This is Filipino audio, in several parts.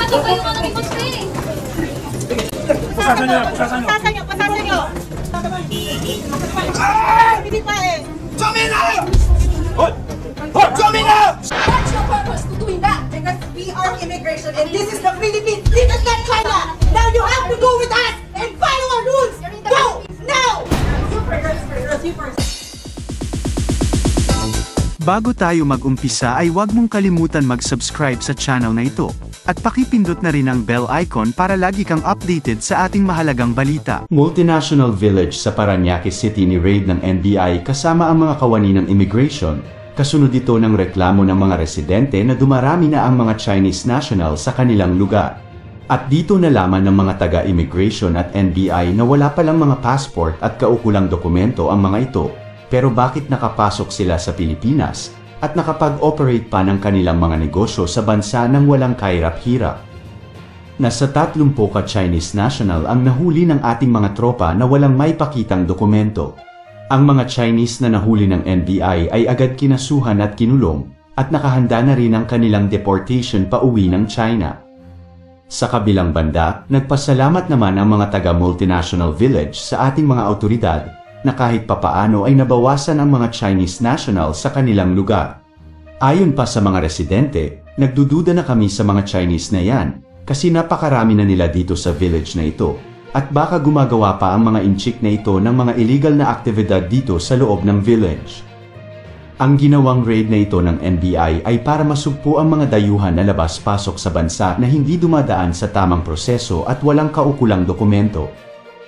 Ano ba yung ano ni Coach Ray? Pasasan nyo! Hindi pa eh! Jomina! Jomina! What's your purpose to doing that? Because we are immigration and this is the Philippines. This is not China. Now you have to go with us and follow our rules. Go now! Bago tayo mag-umpisa ay huwag mong kalimutan mag-subscribe sa channel na ito. At pakipindot na rin ang bell icon para lagi kang updated sa ating mahalagang balita. Multinational village sa Parañaque City ni raid ng NBI kasama ang mga kawani ng immigration. Kasunod ito ng reklamo ng mga residente na dumarami na ang mga Chinese national sa kanilang lugar. At dito nalaman ng mga taga-immigration at NBI na wala palang mga passport at kaukulang dokumento ang mga ito. Pero bakit nakapasok sila sa Pilipinas at nakapag-operate pa ng kanilang mga negosyo sa bansa nang walang kahirap-hirap? Nasa 30 ka Chinese national ang nahuli ng ating mga tropa na walang may pakitang dokumento. Ang mga Chinese na nahuli ng NBI ay agad kinasuhan at kinulong at nakahanda na rin ang kanilang deportation pa uwi ng China. Sa kabilang banda, nagpasalamat naman ang mga taga-multinational village sa ating mga autoridad na kahit papaano ay nabawasan ang mga Chinese national sa kanilang lugar. Ayon pa sa mga residente, nagdududa na kami sa mga Chinese na yan kasi napakarami na nila dito sa village na ito at baka gumagawa pa ang mga inchik na ito ng mga illegal na aktibidad dito sa loob ng village. Ang ginawang raid na ito ng NBI ay para masugpo ang mga dayuhan na labas-pasok sa bansa na hindi dumadaan sa tamang proseso at walang kaukulang dokumento.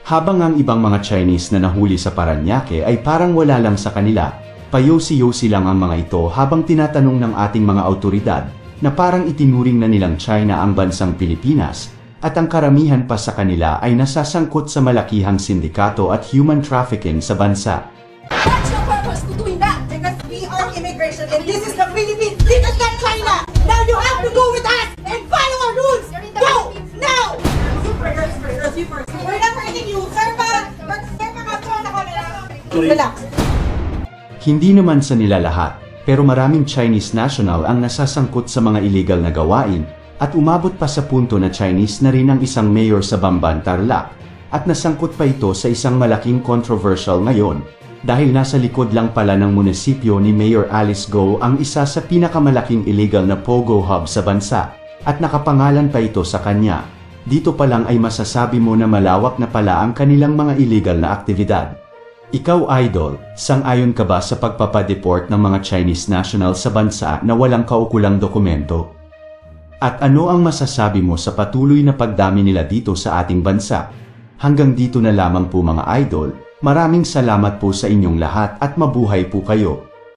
Habang ang ibang mga Chinese na nahuli sa Parañaque ay parang wala lang sa kanila, payosi-yosi lang ang mga ito habang tinatanong ng ating mga autoridad na parang itinuring na nilang China ang bansang Pilipinas at ang karamihan pa sa kanila ay nasasangkot sa malakihang sindikato at human trafficking sa bansa. What's your purpose to doing that? Because we are immigration and this is the Philippines. This is not China. Now you have to go with us and follow our rules. Go now! We're not hurting you. Sir, relax. Hindi naman sa nila lahat, pero maraming Chinese national ang nasasangkot sa mga illegal na gawain at umabot pa sa punto na Chinese na rin ang isang mayor sa Bamban, Tarlac at nasangkot pa ito sa isang malaking controversial ngayon dahil nasa likod lang pala ng munisipyo ni Mayor Alice Go ang isa sa pinakamalaking illegal na pogo hub sa bansa at nakapangalan pa ito sa kanya. Dito pa lang ay masasabi mo na malawak na pala ang kanilang mga illegal na aktibidad. Ikaw, idol, sang-ayon ka ba sa pagpapadeport ng mga Chinese national sa bansa na walang kaukulang dokumento? At ano ang masasabi mo sa patuloy na pagdami nila dito sa ating bansa? Hanggang dito na lamang po mga idol, maraming salamat po sa inyong lahat at mabuhay po kayo.